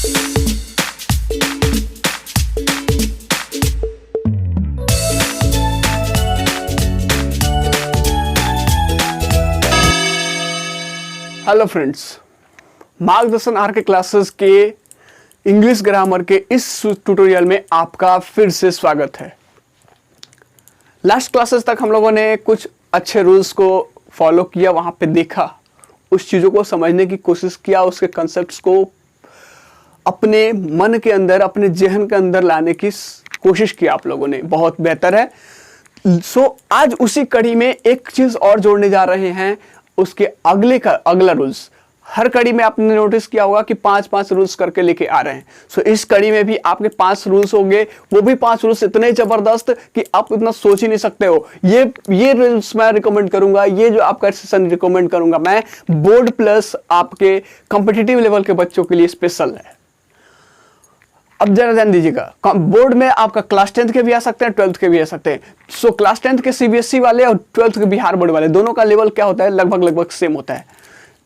Hello friends, मार्गदर्शन are के classes के इंग्लिश ग्रामर के इस ट्यूटोरियल में आपका फिर से स्वागत है। लास्ट क्लासेस तक हम लोगों ने कुछ अच्छे रूल्स को फॉलो किया, वहाँ पे देखा, उस चीज़ों को समझने की कोशिश किया, उसके कंसेप्ट्स को अपने मन के अंदर, अपने जहन के अंदर लाने की कोशिश की आप लोगों ने। बहुत बेहतर है। आज उसी कड़ी में एक चीज़ और जोड़ने जा रहे हैं, उसके अगला रूल्स। हर कड़ी में आपने नोटिस किया होगा कि 5-5 रूल्स करके लेके आ रहे हैं। इस कड़ी में भी आपके 5 रूल्स होंगे, वो भी 5 रूल्स इतने जबरदस्त कि आप इतना सोच ही नहीं सकते हो। ये रूल्स मैं रिकमेंड करूंगा, ये जो आपका सेशन रिकमेंड करूंगा मैं, बोर्ड प्लस आपके कॉम्पिटिटिव लेवल के बच्चों के लिए स्पेशल है। अब जरा ध्यान दीजिएगा, बोर्ड में आपका क्लास 10th के भी आ सकते हैं, 12th के भी आ सकते हैं। क्लास 10th के सीबीएसई वाले और 12th के बिहार बोर्ड वाले, दोनों का लेवल क्या होता है, लगभग सेम होता है।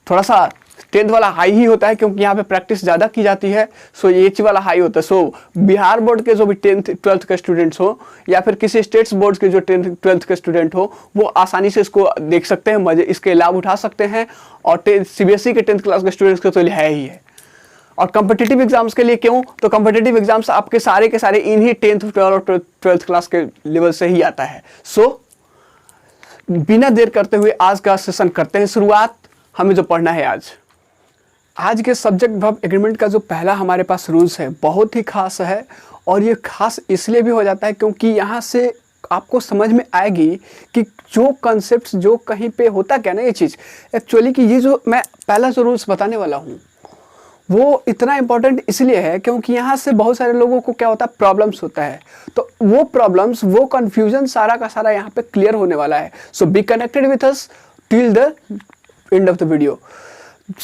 थोड़ा सा 10th वाला हाई ही होता है क्योंकि यहाँ पे प्रैक्टिस ज़्यादा की जाती है। ये वाला हाई होता है। बिहार बोर्ड के जो भी 10th 12th के स्टूडेंट्स हो या फिर किसी स्टेट्स बोर्ड के जो 10th 12th के स्टूडेंट हो, वो आसानी से इसको देख सकते हैं, मजे इसके लाभ उठा सकते हैं। और सीबीएसई के 10th क्लास के स्टूडेंट्स के तो है ही है। और कॉम्पिटिटिव एग्जाम्स के लिए क्यों, तो कॉम्पिटिटिव एग्जाम्स आपके सारे के सारे इन्हीं 10th 12th और 12th क्लास के लेवल से ही आता है। बिना देर करते हुए आज का सेशन करते हैं शुरुआत। हमें जो पढ़ना है आज के सब्जेक्ट वर्ब एग्रीमेंट का जो पहला हमारे पास रूल्स है, बहुत ही खास है। और ये खास इसलिए भी हो जाता है क्योंकि यहाँ से आपको समझ में आएगी कि जो कॉन्सेप्ट्स जो कहीं पे होता क्या ना, ये चीज़ एक्चुअली कि ये जो मैं पहला जो रूल्स बताने वाला हूँ वो इतना इंपॉर्टेंट इसलिए है क्योंकि यहाँ से बहुत सारे लोगों को क्या होता है, प्रॉब्लम्स होता है। तो वो प्रॉब्लम्स, वो कंफ्यूजन सारा का सारा यहाँ पे क्लियर होने वाला है। Be connected with us till the end of the video.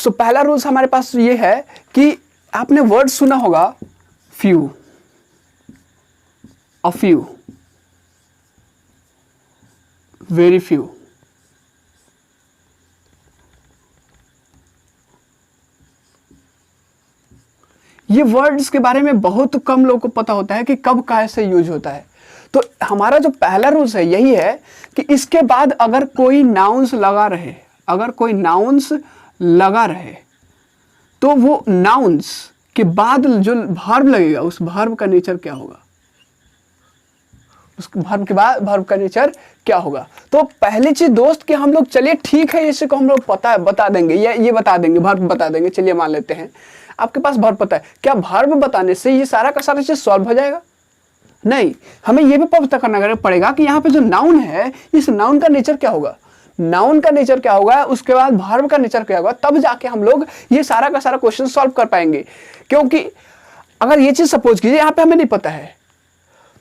पहला रूल्स हमारे पास ये है कि आपने वर्ड सुना होगा few, a few, very few. ये वर्ड्स के बारे में बहुत कम लोगों को पता होता है कि कब कैसे यूज होता है। तो हमारा जो पहला रूल्स है यही है कि इसके बाद अगर कोई नाउन्स लगा रहे, तो वो नाउन्स के बाद जो वर्ब लगेगा, उस वर्ब का नेचर क्या होगा, उस वर्ब के बाद वर्ब का नेचर क्या होगा। तो पहली चीज दोस्त कि हम लोग, चलिए ठीक है, इसे को हम लोग बता देंगे, ये बता देंगे, वर्ब बता देंगे। चलिए मान लेते हैं आपके पास वर्ब पता है, क्या वर्ब बताने से ये सारा का सारा चीज सॉल्व हो जाएगा? नहीं, हमें ये भी पता करना पड़ेगा कि यहाँ पे जो नाउन है, इस नाउन का नेचर क्या होगा, उसके बाद वर्ब का नेचर क्या होगा, तब जाके हम लोग ये सारा का सारा क्वेश्चन सॉल्व कर पाएंगे। क्योंकि अगर ये चीज सपोज कीजिए यहाँ पे हमें नहीं पता है,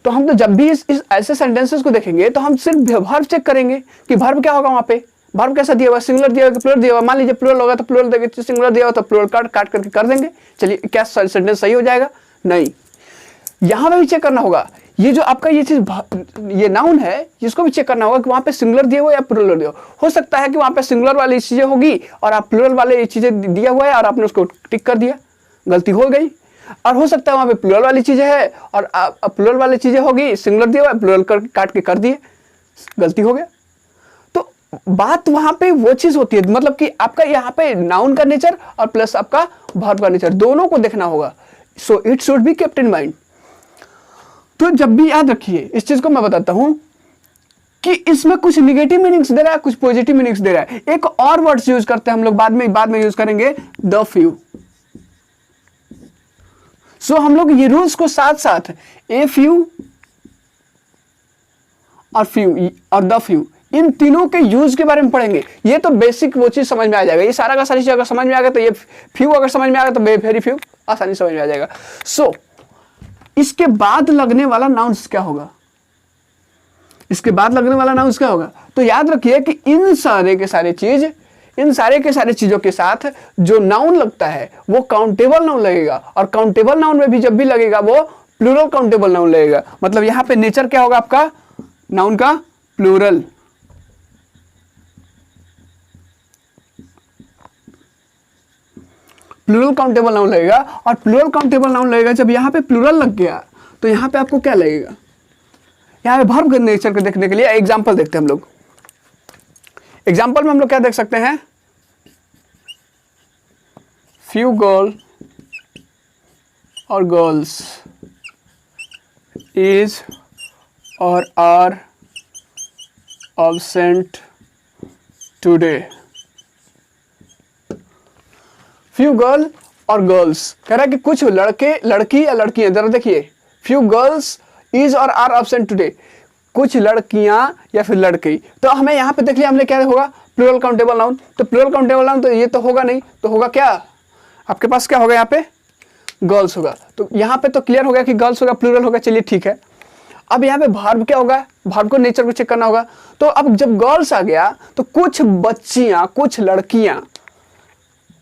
तो हम तो जब भी इस ऐसे सेंटेंसेस को देखेंगे तो हम सिर्फ वर्ब चेक करेंगे कि वर्ब क्या होगा, वहां पे वर्ब कैसा दिया हुआ, सिंगुलर दिया हुआ कि प्लूरल दिया हुआ। मान लीजिए प्लूरल होगा तो प्लूरल देंगे, सिंगुलर दिया हुआ तो प्लूरल काट करके कर देंगे। चलिए क्या सेंटेंस सही हो जाएगा? नहीं, यहां पे भी चेक करना होगा। ये जो आपका ये चीज, ये नाउन है, इसको भी चेक करना होगा कि वहां पे सिंगुलर दिया हुआ या प्लूरल दिया हुआ। हो सकता है कि वहां पे सिंगुलर वाली चीजें होगी और आप प्लूरल वाले चीजें दिया हुआ है और आपने उसको टिक कर दिया, गलती हो गई। और हो सकता है वहां पे प्लूरल वाली चीजें है और प्लूरल वाली चीजें होगी, सिंगुलर दिया हुआ है, प्लूरल काट के कर दिए, गलती हो गया। तो बात वहां पे वो चीज होती है, मतलब कि आपका यहाँ पे नाउन का नेचर और प्लस आपका वर्ब का नेचर दोनों को देखना होगा। It should be kept in mind. तो जब भी याद रखिए इस चीज को, मैं बताता हूं कि इसमें कुछ निगेटिव मीनिंग्स दे रहा है, कुछ पॉजिटिव मीनिंग्स दे रहा है। एक और वर्ड्स यूज करते हैं हम लोग, बाद में यूज करेंगे, द फ्यू। हम लोग ये रूल्स को साथ साथ ए फ्यू और द फ्यू, इन तीनों के यूज के बारे में पढ़ेंगे। ये तो बेसिक वो चीज समझ में आ जाएगा, ये सारा का सारी चीज अगर समझ में आ गया तो ये फ्यू अगर समझ में आ गया तो वेरी फ्यू आसानी समझ में आ जाएगा। इसके बाद लगने वाला नाउन्स क्या होगा, तो याद रखिए कि इन सारे के सारे चीजों के साथ जो नाउन लगता है वो काउंटेबल नाउन लगेगा। और काउंटेबल नाउन में भी जब भी लगेगा वो प्लूरल काउंटेबल नाउन लगेगा। मतलब यहां पे नेचर क्या होगा आपका नाउन का, प्लूरल। प्लूरल काउंटेबल नाउन लगेगा। और प्लूरल काउंटेबल नाउन लगेगा जब यहाँ पे प्लूरल लग गया तो यहाँ पे आपको क्या लगेगा, यहाँ पे वर्ब के नेचर को देखने के लिए एग्जाम्पल देखते हैं हम लोग। एग्जाम्पल में हम लोग क्या देख सकते हैं, फ्यू गर्ल और गर्ल्स इज और are absent today। Few girl और गर्ल्स कह रहा है कि कुछ लड़के लड़की या लड़कियां, जरा देखिए, फ्यू गर्ल्स इज और आर absent today, कुछ लड़कियां या फिर लड़के। तो हमें यहाँ पे देख लिया हमने क्या होगा, प्लूरल काउंटेबल नाउन। तो प्लूरल काउंटेबल नाउन तो ये तो होगा नहीं, तो होगा क्या, आपके पास क्या होगा, यहाँ पे गर्ल्स होगा। तो यहाँ पे तो क्लियर हो गया कि गर्ल्स होगा, प्लूरल होगा, चलिए ठीक है। अब यहाँ पे वर्ब क्या होगा, वर्ब को नेचर को चेक करना होगा। तो अब जब गर्ल्स आ गया तो कुछ बच्चियां, कुछ लड़कियां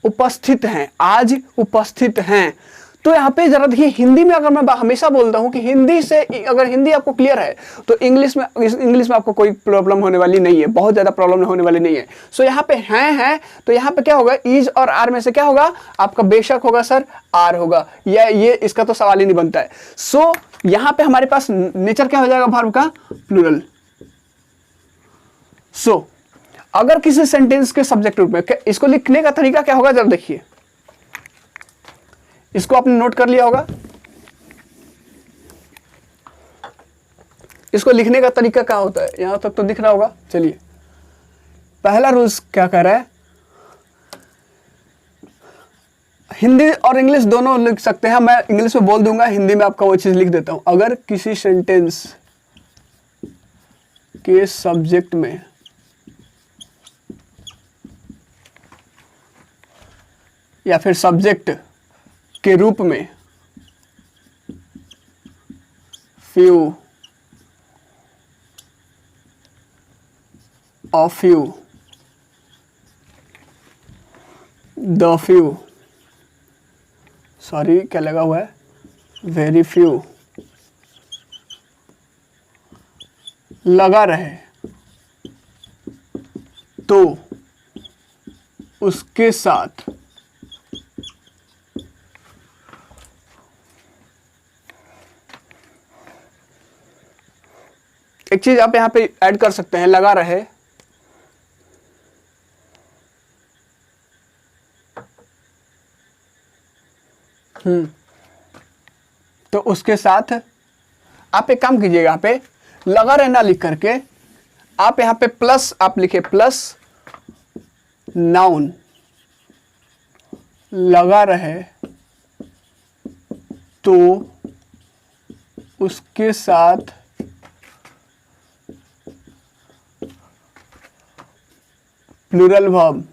उपस्थित हैं, आज उपस्थित हैं। तो यहाँ पे जरा देखिए, हिंदी में अगर मैं हमेशा बोलता हूँ कि हिंदी से अगर हिंदी आपको क्लियर है तो इंग्लिश में आपको कोई प्रॉब्लम होने वाली नहीं है, बहुत ज़्यादा प्रॉब्लम होने वाली नहीं है। सो यहाँ पे हैं तो यहाँ पे क्या होगा, इज और आर में से क्या होगा आपका, बेशक होगा सर आर होगा, या ये इसका तो सवाल ही नहीं बनता है। सो यहाँ पे हमारे पास नेचर क्या हो जाएगा वर्ब का, प्लूरल। सो अगर किसी सेंटेंस के सब्जेक्ट रूप में, इसको लिखने का तरीका क्या होगा, जरा देखिए, इसको आपने नोट कर लिया होगा। इसको लिखने का तरीका क्या होता है, यहां तक तो दिख रहा होगा। चलिए, पहला रूल्स क्या कह रहा है, हिंदी और इंग्लिश दोनों लिख सकते हैं, मैं इंग्लिश में बोल दूंगा, हिंदी में आपका वो चीज लिख देता हूं। अगर किसी सेंटेंस के सब्जेक्ट में या फिर सब्जेक्ट के रूप में few, a few, the few, sorry क्या लगा हुआ है, वेरी फ्यू लगा रहे तो उसके साथ एक चीज आप यहां पे ऐड कर सकते हैं, लगा रहे, तो उसके साथ आप एक काम कीजिएगा, यहाँ पे लगा रहना लिख करके आप यहाँ पे प्लस आप लिखे, प्लस नाउन, लगा रहे तो उसके साथ प्लूरल वर्ब,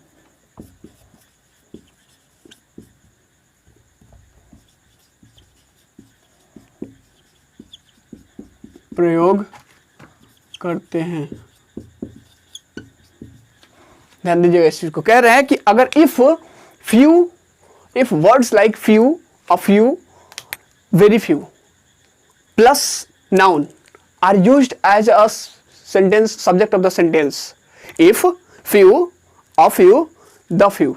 प्रयोग करते हैं। ध्यान दीजिएगा इस चीज को, कह रहे हैं कि अगर if words like few, a few, very few plus noun are used as a sentence subject of the sentence, if few, a few, the few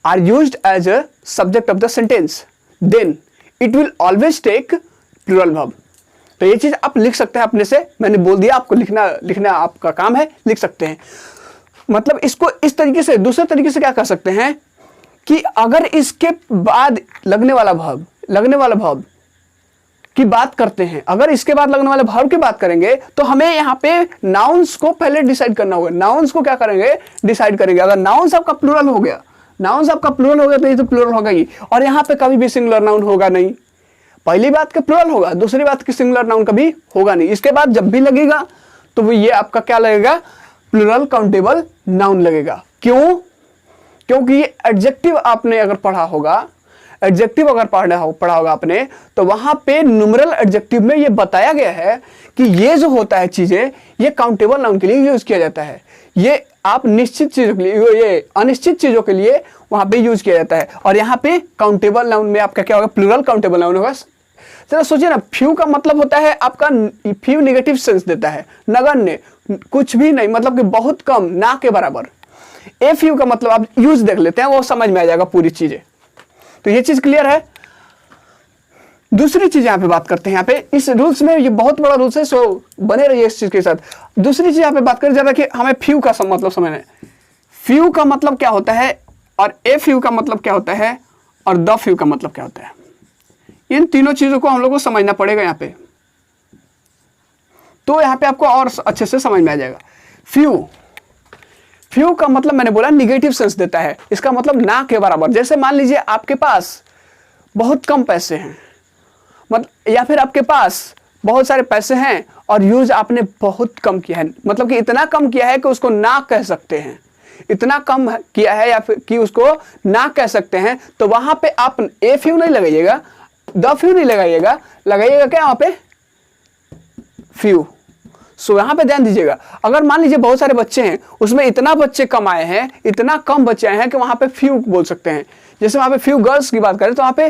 are used as a subject of the sentence, then it will always take plural verb। तो ये चीज आप लिख सकते हैं अपने से, मैंने बोल दिया आपको, लिखना आपका काम है, लिख सकते हैं। मतलब इसको इस तरीके से, दूसरे तरीके से क्या कर सकते हैं कि अगर इसके बाद लगने वाला verb की बात करते हैं, अगर इसके बाद लगने वाले वर्ब की बात करेंगे तो हमें यहाँ पे नाउन्स को पहले डिसाइड करना होगा। नाउन्स को क्या करेंगे, डिसाइड करेंगे। अगर नाउन्स आपका प्लूरल हो गया तो ये तो प्लूरल होगा ही, और यहाँ पे कभी भी सिंगुलर नाउन होगा नहीं। पहली बात के प्लूरल होगा, दूसरी बात की सिंगुलर नाउन कभी होगा नहीं। इसके बाद जब भी लगेगा तो वो ये आपका क्या लगेगा, प्लूरल काउंटेबल नाउन लगेगा। क्यों, क्योंकि ये एडजेक्टिव आपने अगर पढ़ा होगा, एडजेक्टिव अगर पढ़ा होगा आपने, तो वहां पे न्यूमरल एडजेक्टिव में ये बताया गया है कि ये जो होता है चीजें, ये काउंटेबल नाउन के लिए यूज किया जाता है। ये आप निश्चित चीजों के लिए, ये अनिश्चित चीजों के लिए वहां पे यूज किया जाता है। और यहाँ पे काउंटेबल नाउन में आपका क्या होगा, प्लूरल काउंटेबल नाउन होगा। जरा सोचिए ना, फ्यू का मतलब होता है आपका, फ्यू नेगेटिव सेंस देता है, नगण्य, कुछ भी नहीं, मतलब कि बहुत कम, ना के बराबर। ए फ्यू का मतलब आप यूज देख लेते हैं, वो समझ में आ जाएगा पूरी चीजें। तो ये चीज क्लियर है। दूसरी चीज यहाँ पे बात करते हैं, यहाँ पे इस रूल्स में ये बहुत बड़ा रूल्स है, सो बने रहिए इस चीज के साथ। दूसरी चीज यहाँ पे बात करें जरा कि हमें फ्यू का मतलब समझना है। फ्यू का मतलब क्या होता है और ए फ्यू का मतलब क्या होता है और द फ्यू का मतलब क्या होता है, इन तीनों चीजों को हम लोग को समझना पड़ेगा यहाँ पे, तो यहाँ पे आपको और अच्छे से समझ में आ जाएगा। फ्यू, फ्यू का मतलब मैंने बोला निगेटिव सेंस देता है, इसका मतलब ना के बराबर। जैसे मान लीजिए आपके पास बहुत कम पैसे हैं, मतलब या फिर आपके पास बहुत सारे पैसे हैं और यूज आपने बहुत कम किया है, मतलब कि इतना कम किया है कि उसको ना कह सकते हैं, इतना कम किया है या फिर कि उसको ना कह सकते हैं, तो वहां पे आप ए फ्यू नहीं लगाइएगा, द फ्यू नहीं लगाइएगा, लगाइएगा क्या वहां पे फ्यू। सो यहाँ पे ध्यान दीजिएगा, अगर मान लीजिए बहुत सारे बच्चे हैं, उसमें इतना बच्चे कम आए हैं, इतना कम बच्चे आए हैं कि वहां पे फ्यू बोल सकते हैं। जैसे वहां पे फ्यू गर्ल्स की बात करें तो वहां पे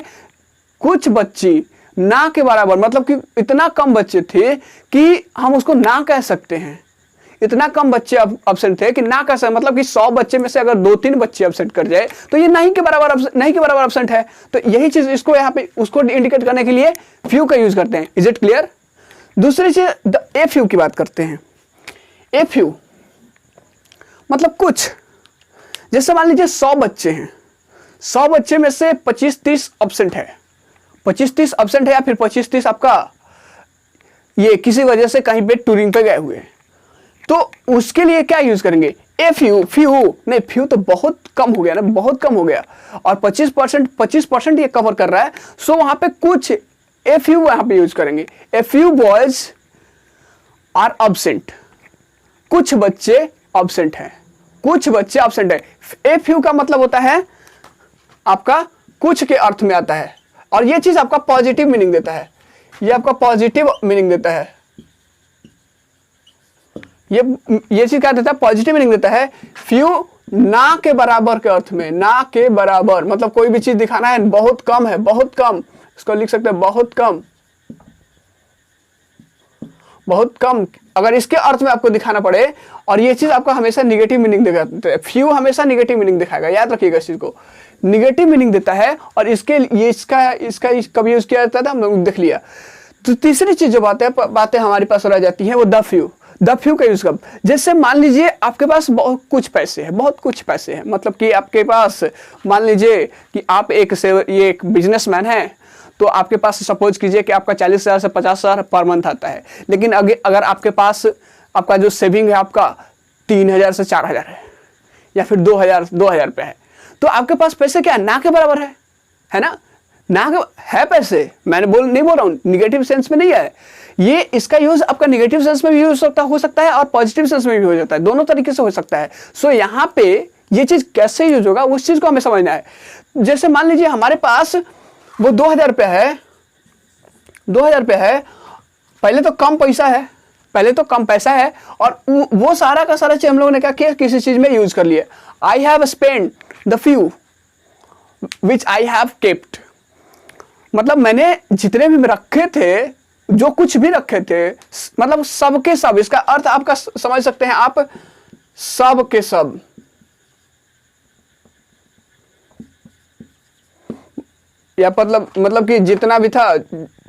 कुछ बच्ची ना के बराबर, मतलब कि इतना कम बच्चे थे कि हम उसको ना कह सकते हैं, इतना कम बच्चे अब्सेंट थे कि ना कह सकते, मतलब कि 100 बच्चे में से अगर 2-3 बच्चे अब्सेंट कर जाए तो ये नहीं के बराबर अब्सेंट है। तो यही चीज इसको यहाँ पे उसको इंडिकेट करने के लिए फ्यू का यूज करते हैं। Is it clear? दूसरी चीज ए फ्यू की बात करते हैं। ए फ्यू मतलब कुछ, जैसे मान लीजिए 100 बच्चे हैं, 100 बच्चे में से 25-30 अब्सेंट है, 25-30 अब्सेंट है या फिर 25-30 आपका ये किसी वजह से कहीं पे टूरिंग पे गए हुए, तो उसके लिए क्या यूज करेंगे? A few. फ्यू नहीं, फ्यू तो बहुत कम हो गया ना, बहुत कम हो गया, और 25% ये कवर कर रहा है, सो वहां पे कुछ ए फ्यू वहां पे यूज करेंगे। A few boys are absent, कुछ बच्चे अब्सेंट हैं, कुछ बच्चे अब्सेंट है। ए फ्यू का मतलब होता है आपका कुछ के अर्थ में आता है, और ये चीज आपका पॉजिटिव मीनिंग देता है, ये आपका पॉजिटिव मीनिंग देता है, ये चीज क्या देता है? पॉजिटिव मीनिंग देता है। फ्यू ना के बराबर के अर्थ में, ना के बराबर मतलब कोई भी चीज दिखाना है बहुत कम है, बहुत कम, इसको लिख सकते हैं बहुत कम, बहुत कम, अगर इसके अर्थ में आपको दिखाना पड़े, और ये चीज आपको हमेशा निगेटिव मीनिंग देगा। फ्यू हमेशा निगेटिव मीनिंग दिखाएगा, याद रखिएगा इस चीज को, निगेटिव मीनिंग देता है, और इसके ये इसका कब यूज किया जाता था हम लोग देख लिया। तो तीसरी चीज जो बातें हमारे पास रह जाती हैं वो द फ्यू। द फ्यू का यूज कब? जैसे मान लीजिए आपके पास बहुत कुछ पैसे हैं, बहुत कुछ पैसे हैं, मतलब कि आपके पास मान लीजिए कि आप ये एक बिजनेसमैन है, तो आपके पास सपोज कीजिए कि आपका 40,000 से 50,000 पर मंथ आता है, लेकिन अगर आपके पास आपका जो सेविंग है आपका 3,000 से 4,000 है, या फिर 2,000 रुपये है, तो आपके पास पैसे क्या ना के बराबर है ना, ना है पैसे, मैंने नहीं बोल रहा हूँ निगेटिव सेंस में नहीं है ये, इसका यूज आपका निगेटिव सेंस में भी यूज हो सकता है और पॉजिटिव सेंस में भी हो जाता है, दोनों तरीके से हो सकता है। सो यहाँ पे ये चीज कैसे यूज होगा उस चीज को हमें समझना है। जैसे मान लीजिए हमारे पास वो 2,000 रुपये है, 2,000 रुपये है, पहले तो कम पैसा है, और वो सारा का सारा चीज हम लोगों ने क्या किया, किसी चीज में यूज कर लिया। I have spend the few which I have kept, मतलब मैंने जितने भी रखे थे, जो कुछ भी रखे थे, मतलब सब के सब, इसका अर्थ आपका समझ सकते हैं आप, सब के सब, या मतलब कि जितना भी था,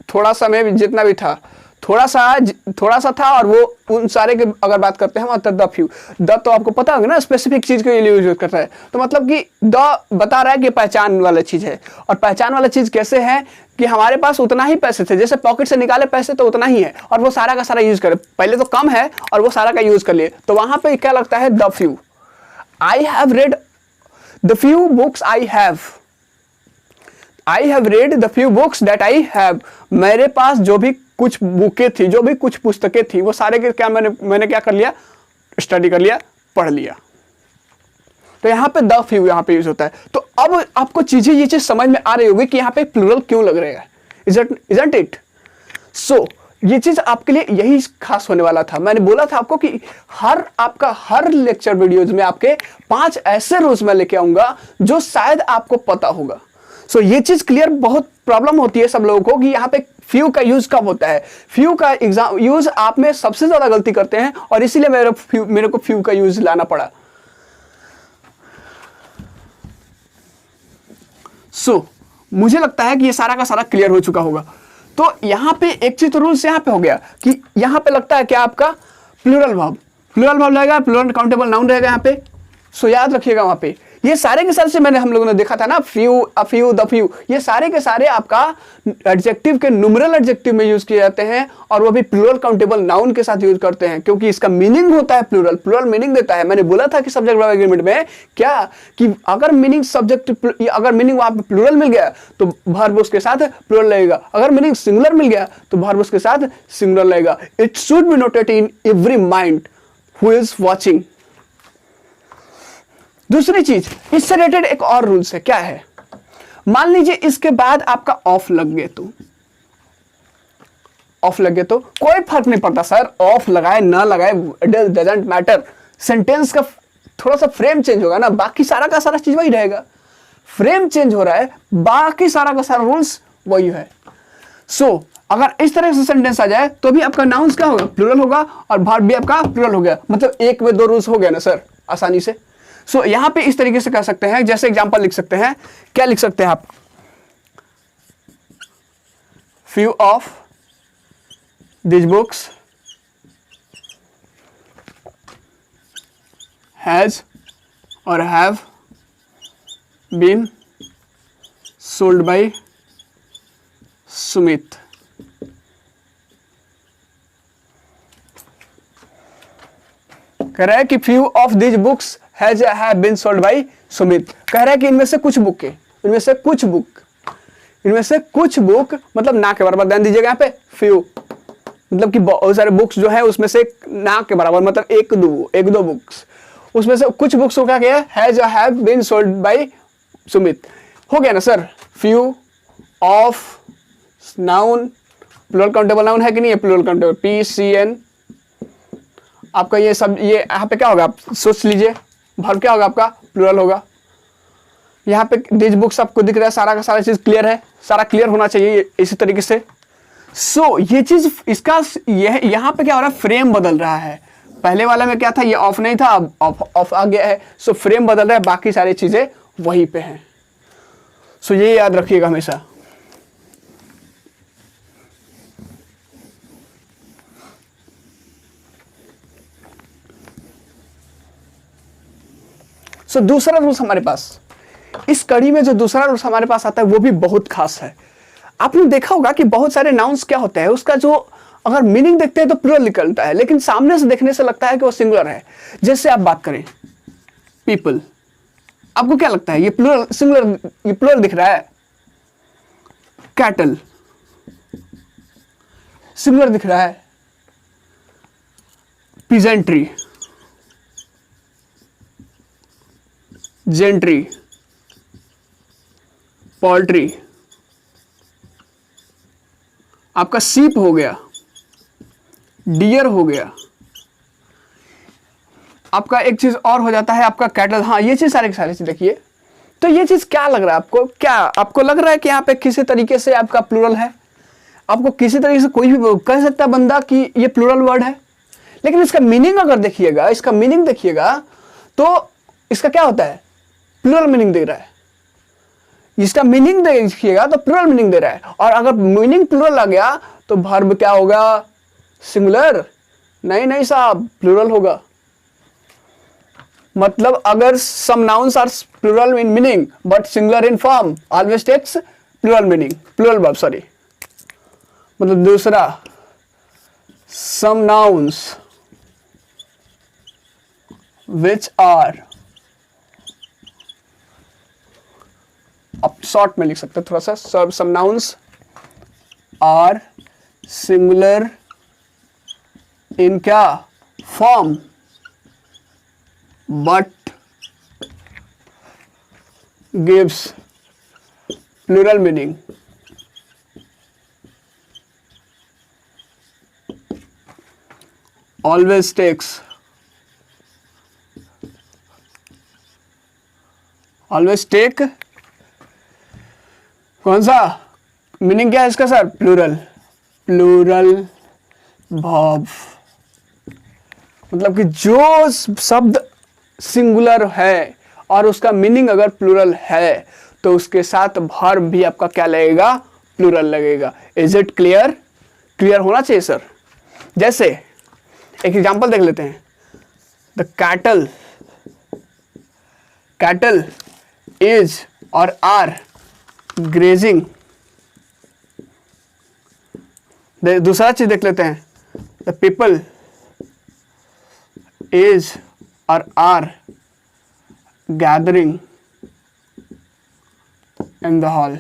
थोड़ा सा में भी जितना भी था, थोड़ा सा था, और वो उन सारे के अगर बात करते हैं मतलब द फ्यू। द तो आपको पता होगा ना, स्पेसिफिक चीज के लिए यूज करता है, तो मतलब कि द बता रहा है कि पहचान वाला चीज है, और पहचान वाला चीज कैसे है कि हमारे पास उतना ही पैसे थे, जैसे पॉकेट से निकाले पैसे तो उतना ही है, और वो सारा का सारा यूज करे, पहले तो कम है और वो सारा का यूज कर लिए, तो वहां पे क्या लगता है? The few. I have read the few books I have read the few books that I have, मेरे पास जो भी कुछ बुकें थी, जो भी कुछ पुस्तकें थी, वो सारे के क्या मैंने क्या कर लिया? स्टडी कर लिया, पढ़ लिया। तो यहाँ पे द फ्यू यहाँ पे यूज होता है। तो अब आपको ये चीज समझ में आ रही होगी कि यहाँ पे प्लूरल क्यों लग रहा है, इजंट इट? सो ये चीज आपके लिए यही खास होने वाला था। मैंने बोला था आपको कि हर लेक्चर वीडियोज में आपके 5 ऐसे रूल्स मैं लेके आऊंगा जो शायद आपको पता होगा। सो ये चीज क्लियर, बहुत प्रॉब्लम होती है सब लोगों को कि यहाँ पे फ्यू का यूज कब होता है। फ्यू का यूज आप में सबसे ज्यादा गलती करते हैं, और इसीलिए मेरे को फ्यू का यूज लाना पड़ा। सो मुझे लगता है कि ये सारा का सारा क्लियर हो चुका होगा। तो यहाँ पे एक चीज तो रूल्स यहाँ पे हो गया कि यहाँ पे लगता है क्या आपका प्लूरल वर्ब रहेगा, प्लूरल काउंटेबल नाउन रहेगा यहाँ पे। सो याद रखिएगा वहाँ पे ये सारे के सारे से मैंने हम लोगों ने देखा था ना, few, a few, the few, ये सारे के सारे आपका एडजेक्टिव के न्यूमरल एडजेक्टिव में यूज किए जाते हैं और वो भी प्लूरल काउंटेबल नाउन के साथ यूज करते हैं क्योंकि इसका मीनिंग होता है प्लूरल मीनिंग देता है। मैंने बोला था कि सब्जेक्ट वर्ब एग्रीमेंट में क्या कि अगर मीनिंग वहां पे प्लूरल मिल गया तो वर्ब उसके साथ प्लूरल लगेगा, अगर मीनिंग सिंगुलर मिल गया तो वर्ब उसके साथ सिंगुलर लगेगा। It should be noted in every mind who is watching. दूसरी चीज, इससे रिलेटेड एक और रूल्स है, क्या है, मान लीजिए इसके बाद आपका ऑफ लग गए तो कोई फर्क नहीं पड़ता सर, ऑफ लगाए ना लगाए, डजंट मैटर। सेंटेंस का थोड़ा सा फ्रेम चेंज होगा ना, बाकी सारा का सारा चीज वही रहेगा। फ्रेम चेंज हो रहा है, बाकी सारा का सारा रूल्स वही है। सो अगर इस तरह से सेंटेंस आ जाए तो भी आपका नाउन्स क्या होगा, प्लूरल होगा, और वर्ब भी आपका प्लूरल हो गया। मतलब एक में दो रूल्स हो गया ना सर, आसानी से। सो यहां पे इस तरीके से कह सकते हैं, जैसे एग्जांपल लिख सकते हैं, क्या लिख सकते हैं आप, few of this books has और have been sold by Sumit. कह रहा है कि few of this books have been sold by Sumit. कह रहा है कि इनमें से कुछ बुक मतलब ना के बराबर ध्यान दीजिएगा यहाँ पे, फ्यू मतलब कि बहुत सारे बुक्स जो है उसमें से ना के बराबर मतलब एक दो बुक्स, उसमें से कुछ बुक्स को क्या किया, हैज और have been sold by Sumit. हो गया ना sir, few of noun plural countable noun है कि नहीं है, प्लूरल काउंटेबल PCN। आपका ये सब ये यहाँ पे क्या होगा, आप सोच लीजिए, वर्ब क्या होगा आपका, प्लूरल होगा। यहाँ पे दिस बुक्स आपको दिख रहा है, सारा का सारा चीज क्लियर है, सारा क्लियर होना चाहिए इसी तरीके से। सो ये चीज इसका यहाँ पे क्या हो रहा है, फ्रेम बदल रहा है। पहले वाला में क्या था, ये ऑफ नहीं था, अब ऑफ आ गया है। सो फ्रेम बदल रहा है, बाकी सारी चीजें वहीं पे हैं। सो ये याद रखिएगा हमेशा। सो दूसरा रूल्स हमारे पास, इस कड़ी में जो दूसरा रूल्स हमारे पास आता है वो भी बहुत खास है। आपने देखा होगा कि बहुत सारे नाउन्स क्या होते हैं, उसका जो अगर मीनिंग देखते हैं तो प्लूरल निकलता है, लेकिन सामने से देखने से लगता है कि वो सिंगुलर है। जैसे आप बात करें पीपल, आपको क्या लगता है ये प्लूरल सिंगुलर, ये प्लूरल दिख रहा है। कैटल सिंगुलर दिख रहा है। पीजेंट्री, जेंट्री, पोल्ट्री, आपका सीप हो गया, डियर हो गया, आपका एक चीज और हो जाता है आपका कैटल। हाँ, ये चीज सारे के सारे चीज देखिए। तो ये चीज क्या लग रहा है आपको, क्या आपको लग रहा है कि यहाँ पे किसी तरीके से आपका प्लूरल है? आपको किसी तरीके से कोई भी कह सकता है बंदा कि ये प्लूरल वर्ड है, लेकिन इसका मीनिंग अगर देखिएगा, इसका मीनिंग देखिएगा तो इसका क्या होता है, प्लूरल मीनिंग दे रहा है। इसका मीनिंग देखिएगा तो प्लूरल मीनिंग दे रहा है। और अगर मीनिंग प्लूरल आ गया तो वर्ब क्या होगा, सिंगुलर? नहीं साहब, प्लूरल होगा। मतलब अगर some nouns are plural in meaning but singular in form, always takes plural meaning, plural verb, sorry. मतलब दूसरा, सम नाउन्स which are, अब शॉर्ट में लिख सकते हैं थोड़ा सा, some nouns are singular in क्या form but gives plural meaning. Always takes, always take, कौन सा मीनिंग क्या है इसका सर, प्लूरल, प्लूरल वर्ब। मतलब कि जो शब्द सिंगुलर है और उसका मीनिंग अगर प्लूरल है तो उसके साथ वर्ब भी आपका क्या लगेगा, प्लूरल लगेगा। Is it clear? क्लियर होना चाहिए सर। जैसे एक एग्जांपल देख लेते हैं, द कैटल इज और आर ग्रेजिंग। दूसरा चीज देख लेते हैं, द पीपल इज और are gathering in the hall.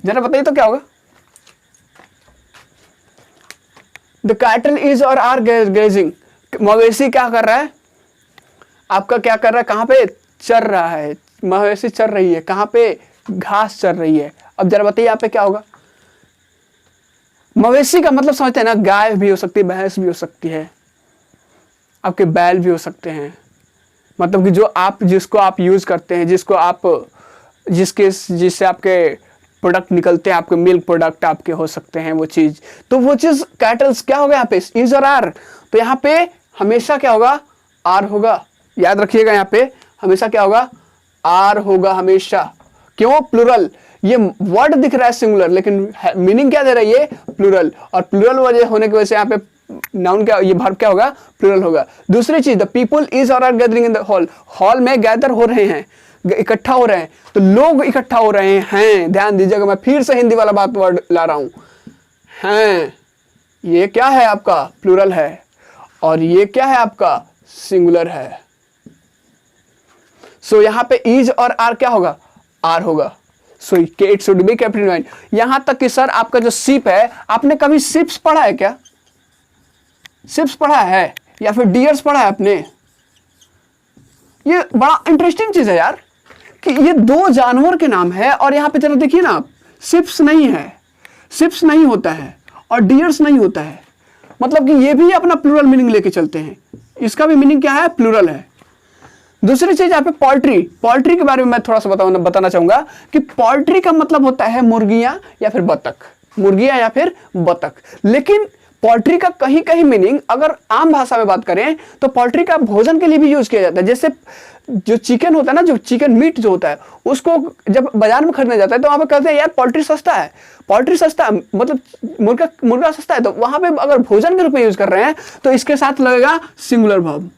जरा बताइए तो क्या होगा? द कैटल इज और आर ग्रेजिंग, मवेशी क्या कर रहा है आपका, क्या कर रहा है, कहां पे चर रहा है, मवेशी चर रही है, कहां पे, घास चर रही है। अब जरा बताइए यहाँ पे क्या होगा? मवेशी का मतलब समझते हैं ना, गाय भी हो सकती है, भैंस भी हो सकती है, आपके बैल भी हो सकते हैं। मतलब कि जो आप, जिसको आप यूज करते हैं, जिसको आप, जिससे आपके प्रोडक्ट निकलते हैं, आपके मिल्क प्रोडक्ट आपके हो सकते हैं, वो चीज, तो वो चीज कैटल्स क्या होगा यहाँ पे, इज और आर। तो यहाँ पे हमेशा क्या होगा, आर होगा। याद रखिएगा यहाँ पे हमेशा क्या होगा, आर होगा हमेशा। क्यों? प्लूरल। ये वर्ड दिख रहा है सिंगुलर, लेकिन मीनिंग क्या दे रहा है, ये प्लूरल। और प्लूरल वजह होने की वजह से यहाँ पे नाउन क्या, ये वर्ब क्या होगा, प्लूरल होगा। दूसरी चीज, द पीपल इज और are gathering in the hall. Hall में गैदर हो रहे हैं, इकट्ठा हो रहे हैं, तो लोग इकट्ठा हो रहे हैं। ध्यान दीजिएगा, मैं फिर से हिंदी वाला बात वर्ड ला रहा हूं, हैं। ये क्या है आपका, प्लूरल है, और ये क्या है आपका, सिंगुलर है। सो यहां पे इज और आर क्या होगा, आर होगा। So it should be kept in mind. यहां तक कि सर आपका जो शिप है, आपने कभी शिप्स पढ़ा है क्या? शिप्स पढ़ा है या फिर डियर्स पढ़ा है आपने? ये बड़ा इंटरेस्टिंग चीज है यार, कि ये दो जानवर के नाम है, और यहां पे जरा देखिए ना, शिप्स नहीं है, शिप्स नहीं होता है, और डियर्स नहीं होता है। मतलब कि ये भी अपना प्लूरल मीनिंग लेके चलते हैं। इसका भी मीनिंग क्या है, प्लूरल है। दूसरी चीज यहाँ पे पोल्ट्री, पोल्ट्री के बारे में मैं थोड़ा सा बताना चाहूंगा कि पोल्ट्री का मतलब होता है मुर्गियां या फिर बतख, मुर्गियां या फिर बतख। लेकिन पोल्ट्री का कहीं कहीं मीनिंग, अगर आम भाषा में बात करें तो पोल्ट्री का भोजन के लिए भी यूज किया जाता है। जैसे जो चिकन होता है ना, जो चिकन मीट जो होता है, उसको जब बाजार में खरीदने जाता है तो वहां पे कहते हैं यार पोल्ट्री सस्ता है, पोल्ट्री सस्ता है, मतलब मुर्गा सस्ता है। तो वहां पे अगर भोजन के रूप में यूज कर रहे हैं तो इसके साथ लगेगा सिंगुलर वर्ब।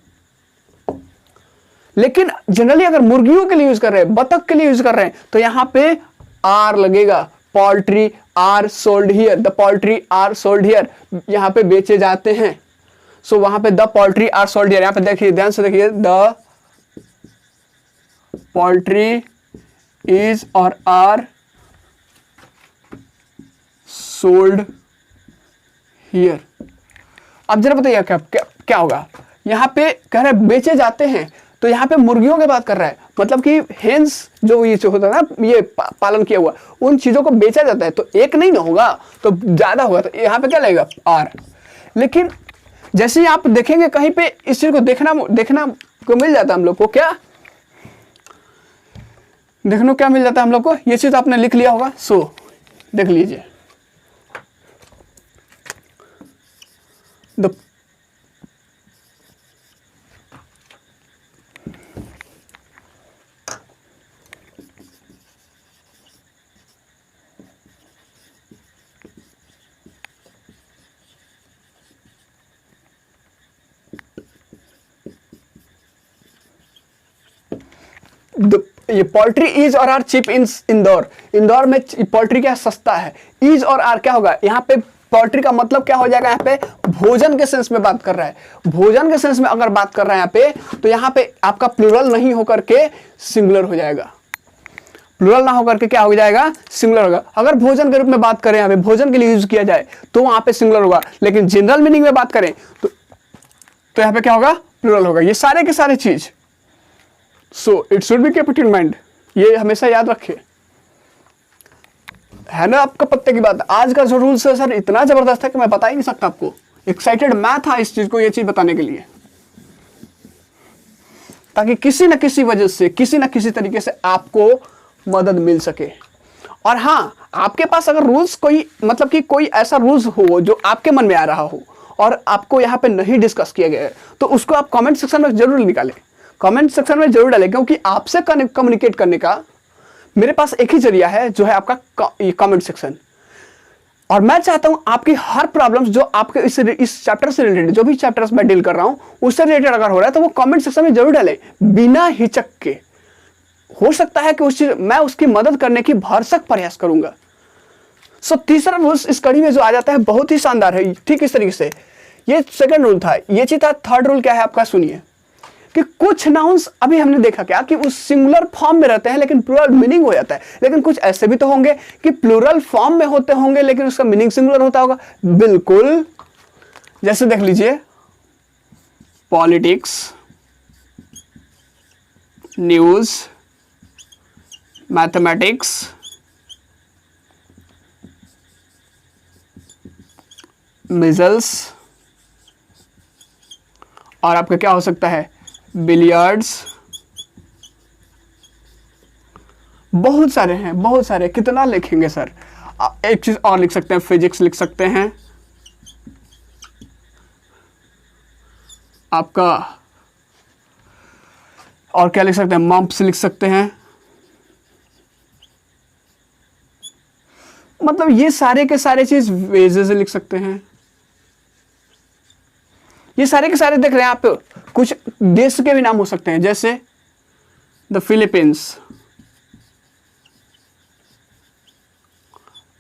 लेकिन जनरली अगर मुर्गियों के लिए यूज कर रहे हैं, बतख के लिए यूज कर रहे हैं, तो यहां पे आर लगेगा। Poultry are sold here, the poultry are sold here, यहां पे बेचे जाते हैं। सो वहां पे the poultry are sold here, यहां पे देखिए, ध्यान से देखिए, द पोल्ट्री इज और आर सोल्ड हियर। अब जरा बताइए क्या होगा, यहां पे कह रहे बेचे जाते हैं, तो यहाँ पे मुर्गियों की बात कर रहा है। मतलब कि हेंस जो ये होता है ना, ये पालन किया हुआ, उन चीजों को बेचा जाता है, तो एक नहीं ना होगा, तो ज्यादा होगा, तो यहाँ पे क्या लगेगा, आर। लेकिन जैसे ही आप देखेंगे कहीं पे इस चीज को देखना को मिल जाता है हम लोग को, क्या देखने को क्या मिल जाता है हम लोग को, ये चीज आपने लिख लिया होगा। सो देख लीजिए, ये पोल्ट्री इज और are cheap in Indore, Indore में पोल्ट्री क्या सस्ता है। इज और आर क्या होगा, यहाँ पे पोल्ट्री का मतलब क्या हो जाएगा, यहाँ पे भोजन के सेंस में बात कर रहा है। भोजन के सेंस में अगर बात कर रहा है यहाँ पे, तो यहाँ पे आपका प्लूरल नहीं होकर के सिंगुलर हो जाएगा। प्लूरल ना होकर के क्या हो जाएगा, सिंगुलर होगा। अगर भोजन के रूप में बात करें, यहाँ पे भोजन के लिए यूज किया जाए तो वहां पे सिंगुलर होगा। लेकिन जनरल मीनिंग में बात करें तो यहाँ पे क्या होगा, प्लूरल होगा। ये सारे के सारे चीज, so it should be kept in mind, ये हमेशा याद रखिए, है ना आपका पत्ते की बात। आज का जो रूल्स है सर इतना जबरदस्त है कि मैं बता ही नहीं सकता आपको। एक्साइटेड मैं था इस चीज को, ये चीज बताने के लिए, ताकि किसी न किसी वजह से, किसी न किसी तरीके से आपको मदद मिल सके। और हाँ, आपके पास अगर रूल्स कोई, मतलब कि कोई ऐसा रूल्स हो जो आपके मन में आ रहा हो और आपको यहाँ पे नहीं डिस्कस किया गया है, तो उसको आप कमेंट सेक्शन में जरूर निकालें। कमेंट सेक्शन में जरूर डालें, क्योंकि आपसे कम्युनिकेट करने का मेरे पास एक ही जरिया है, जो है आपका कमेंट सेक्शन। और मैं चाहता हूं आपकी हर प्रॉब्लम्स जो आपके इस चैप्टर से रिलेटेड, जो भी चैप्टर्स मैं डील कर रहा हूं उससे रिलेटेड अगर हो रहा है तो वो कमेंट सेक्शन में जरूर डालें, बिना हिचक के। हो सकता है कि मैं उसकी मदद करने की भरसक प्रयास करूंगा। सो तीसरा रूल इस कड़ी में जो आ जाता है बहुत ही शानदार है। ठीक इस तरीके से ये सेकंड रूल था, ये चीज था। थर्ड रूल क्या है आपका, सुनिए कि कुछ नाउन्स अभी हमने देखा क्या कि उस सिंगुलर फॉर्म में रहते हैं लेकिन प्लूरल मीनिंग हो जाता है, लेकिन कुछ ऐसे भी तो होंगे कि प्लूरल फॉर्म में होते होंगे लेकिन उसका मीनिंग सिंगुलर होता होगा। बिल्कुल, जैसे देख लीजिए पॉलिटिक्स, न्यूज, मैथमेटिक्स, मिजल्स, और आपका क्या हो सकता है, बिलियर्ड्स। बहुत सारे हैं, बहुत सारे, कितना लिखेंगे सर। एक चीज और लिख सकते हैं, फिजिक्स लिख सकते हैं, आपका और क्या लिख सकते हैं, मम्प्स लिख सकते हैं। मतलब ये सारे के सारे चीज वेजेस लिख सकते हैं। ये सारे के सारे देख रहे हैं आप, कुछ देश के भी नाम हो सकते हैं, जैसे द फिलीपींस।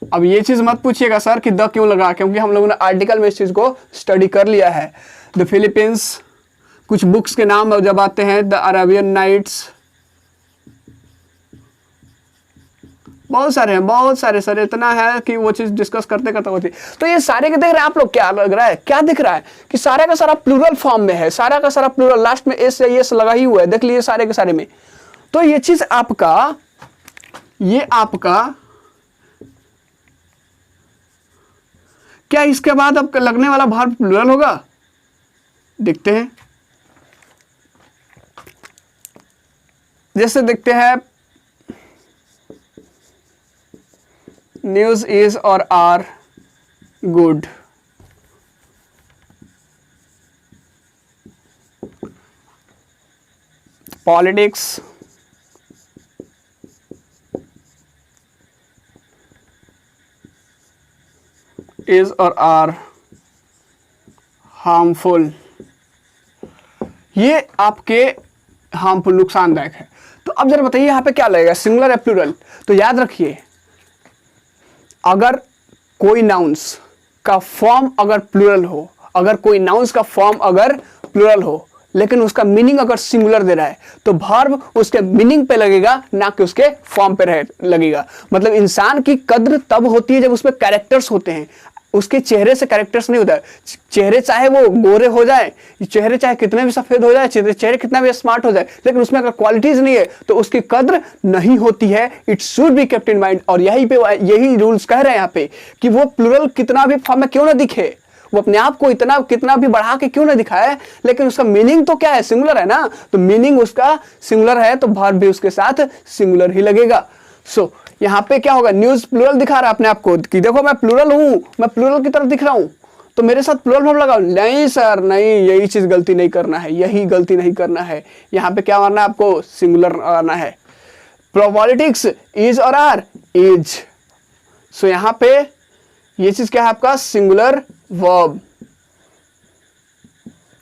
अब ये चीज मत पूछिएगा सर कि द क्यों लगा, क्योंकि हम लोगों ने आर्टिकल में इस चीज को स्टडी कर लिया है। द फिलीपींस, कुछ बुक्स के नाम जब आते हैं, द अरेबियन नाइट्स, बहुत सारे हैं, बहुत सारे सर, इतना है कि वो चीज डिस्कस करते करते होती। तो ये सारे के देख रहे हैं आप लोग, क्या लग रहा है, क्या दिख रहा है कि सारा का सारा प्लूरल फॉर्म में है, सारा का सारा प्लूरल, लास्ट में एस या एस लगा ही हुआ है, देख लीजिए सारे के सारे में। तो ये चीज आपका, ये आपका क्या इसके बाद अब लगने वाला भार प्लूरल होगा, देखते हैं। जैसे देखते हैं, न्यूज इज और आर गुड, पॉलिटिक्स इज और आर हार्मफुल, ये आपके हार्मफुल, नुकसानदायक है। तो अब जरा बताइए यहाँ पे क्या लगेगा, सिंगुलर या प्लूरल। तो याद रखिए, अगर कोई नाउंस का फॉर्म अगर प्लूरल हो, अगर कोई नाउंस का फॉर्म अगर प्लूरल हो लेकिन उसका मीनिंग अगर सिंगुलर दे रहा है तो वर्ब उसके मीनिंग पे लगेगा, ना कि उसके फॉर्म पे लगेगा। मतलब इंसान की कद्र तब होती है जब उसमें कैरेक्टर्स होते हैं, उसके चेहरे से कैरेक्टर्स नहीं होता है। चेहरे चाहे वो गोरे हो जाए, चेहरे चाहे कितने भी सफेद हो जाए, चेहरे कितना भी स्मार्ट हो जाए, लेकिन उसमें अगर क्वालिटीज नहीं है तो उसकी कद्र नहीं होती है। It should be kept in mind. और यही रूल्स कह रहे हैं यहाँ पे कि वो प्लूरल कितना भी फॉर्म में क्यों ना दिखे, वो अपने आप को इतना कितना भी बढ़ा के क्यों ना दिखाए, लेकिन उसका मीनिंग तो क्या है, सिंगुलर है ना। तो मीनिंग उसका सिंगुलर है तो वर्ब भी उसके साथ सिंगुलर ही लगेगा। सो यहाँ पे क्या होगा, न्यूज प्लूरल दिखा रहा है अपने आप को कि देखो मैं प्लूरल हूं, मैं प्लूरल की तरफ दिख रहा हूं, तो मेरे साथ प्लूरल वर्ब लगाओ। नहीं सर नहीं, यही चीज गलती नहीं करना है, यही गलती नहीं करना है। यहाँ पे क्या मारना है आपको, सिंगुलर आना है। पॉलिटिक्स इज और आर इज, सो यहाँ पे ये चीज क्या है आपका, singular verb,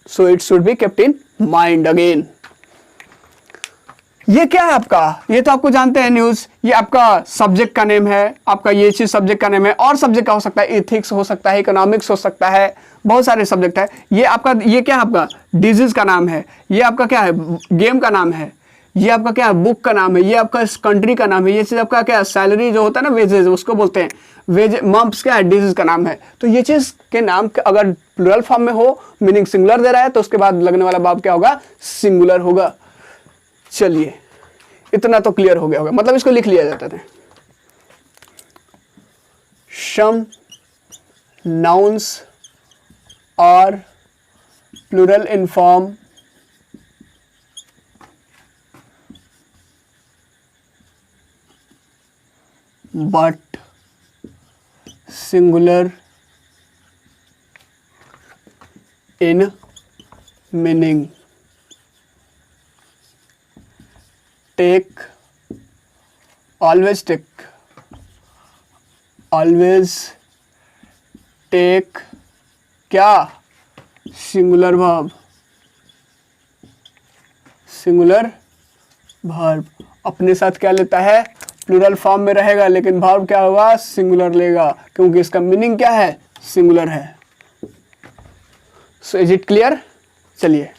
so it should be kept in mind again. ये क्या है आपका, ये तो आपको जानते हैं न्यूज, ये आपका सब्जेक्ट का नेम है, आपका ये चीज सब्जेक्ट का नेम है। और सब्जेक्ट का हो सकता है, इथिक्स हो सकता है, इकोनॉमिक्स हो सकता है, बहुत सारे सब्जेक्ट है। ये आपका, ये क्या है आपका, डिजीज का नाम है। ये आपका क्या है, गेम का नाम है। ये आपका क्या है, बुक का नाम है। ये आपका इस कंट्री का नाम है। ये चीज आपका क्या है, सैलरी जो होता है ना, वेजेस, उसको बोलते हैं वेज। मंथ्स क्या है, डिजीज का नाम है। तो ये चीज के नाम अगर प्लूरल फॉर्म में हो, मीनिंग सिंगुलर दे रहा है, तो उसके बाद लगने वाला वर्ब क्या होगा, सिंगुलर होगा। चलिए इतना तो क्लियर हो गया होगा, मतलब इसको लिख लिया जाता था। Some nouns are plural in form but singular in meaning. Take, always take, always take क्या, सिंगुलर वर्ब, सिंगुलर वर्ब अपने साथ क्या लेता है, प्लूरल फॉर्म में रहेगा, लेकिन वर्ब क्या होगा, सिंगुलर लेगा, क्योंकि इसका मीनिंग क्या है, सिंगुलर है। So is it clear. चलिए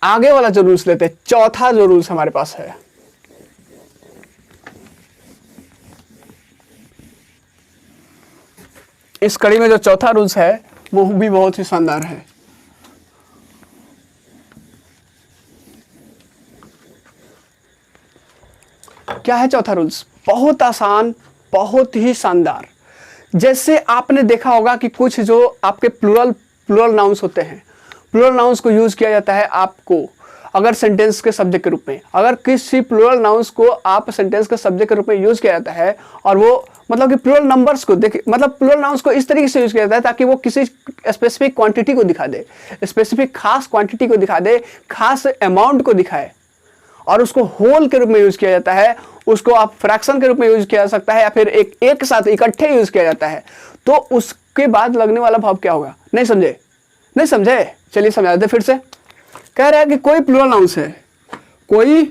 आगे वाला जो रूल्स लेते हैं, चौथा जो रूल्स हमारे पास है, इस कड़ी में जो चौथा रूल्स है वो भी बहुत ही शानदार है। क्या है चौथा रूल्स, बहुत आसान, बहुत ही शानदार। जैसे आपने देखा होगा कि कुछ जो आपके प्लूरल नाउन्स होते हैं, प्लूरल नाउन्स को यूज किया जाता है आपको अगर सेंटेंस के सब्जेक्ट के रूप में, अगर किसी प्लूरल नाउन्स को आप सेंटेंस के सब्जेक्ट के रूप में यूज किया जाता है, और वो मतलब कि प्लूरल नंबर्स को देखिए, मतलब प्लूरल नाउन्स को इस तरीके से यूज किया जाता है ताकि वो किसी स्पेसिफिक क्वांटिटी को दिखा दे, स्पेसिफिक खास क्वांटिटी को दिखा दे, खास अमाउंट को दिखाए, और उसको होल के रूप में यूज किया जाता है, उसको आप फ्रैक्शन के रूप में यूज किया जा सकता है, या फिर एक साथ इकट्ठे यूज किया जाता है। तो उसके बाद लगने वाला भाव क्या होगा, नहीं समझे, नहीं समझे, चलिए समझा देते फिर से। कह रहा है कि कोई प्लूरल नाउन है, कोई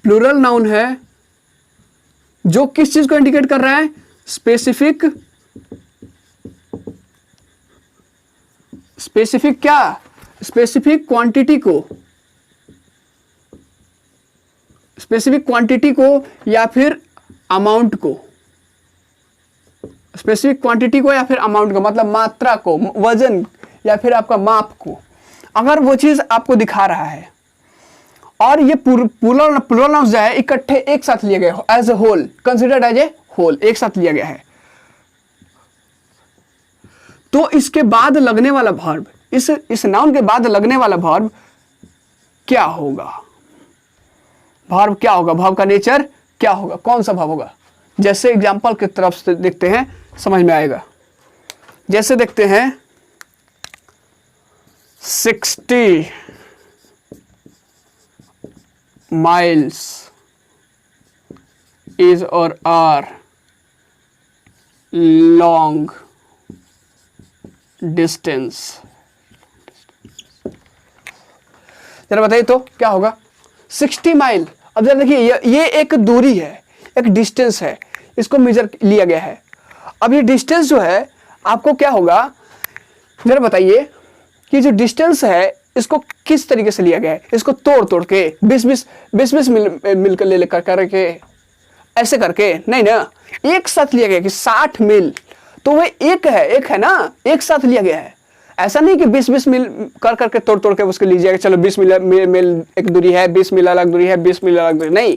प्लूरल नाउन है जो किस चीज को इंडिकेट कर रहा है, स्पेसिफिक, स्पेसिफिक क्या, स्पेसिफिक क्वांटिटी को, स्पेसिफिक क्वांटिटी को या फिर अमाउंट को, स्पेसिफिक क्वांटिटी को या फिर अमाउंट को, मतलब मात्रा को, वजन या फिर आपका माप को, अगर वो चीज आपको दिखा रहा है, और ये प्लूरल नाउन्स जो है इकट्ठे एक साथ लिए गए, as a whole, considered as a whole, एक साथ लिया गया है, तो इसके बाद लगने वाला वर्ब, इस नाउन के बाद लगने वाला वर्ब क्या होगा, वर्ब क्या होगा, वर्ब का नेचर क्या होगा, कौन सा वर्ब होगा। जैसे एग्जांपल की तरफ से देखते हैं, समझ में आएगा। जैसे देखते हैं 60 miles is or are long distance। जरा बताइए तो क्या होगा, 60 माइल। अब जरा देखिए, ये एक दूरी है, एक डिस्टेंस है, इसको मेजर लिया गया है। अब ये डिस्टेंस जो है आपको क्या होगा, जरा बताइए कि जो डिस्टेंस है इसको किस तरीके से लिया गया है, इसको तोड़ के 20 मिल कर ले करके ऐसे करके नहीं ना, एक साथ लिया गया कि 60 मील, तो वह एक है ना, एक साथ लिया गया है। ऐसा नहीं कि 20 मील करके तोड़ के उसको लीजिएगा, चलो 20 मील एक दूरी है, 20 मील अलग दूरी है, 20 मील अलग दूरी नहीं,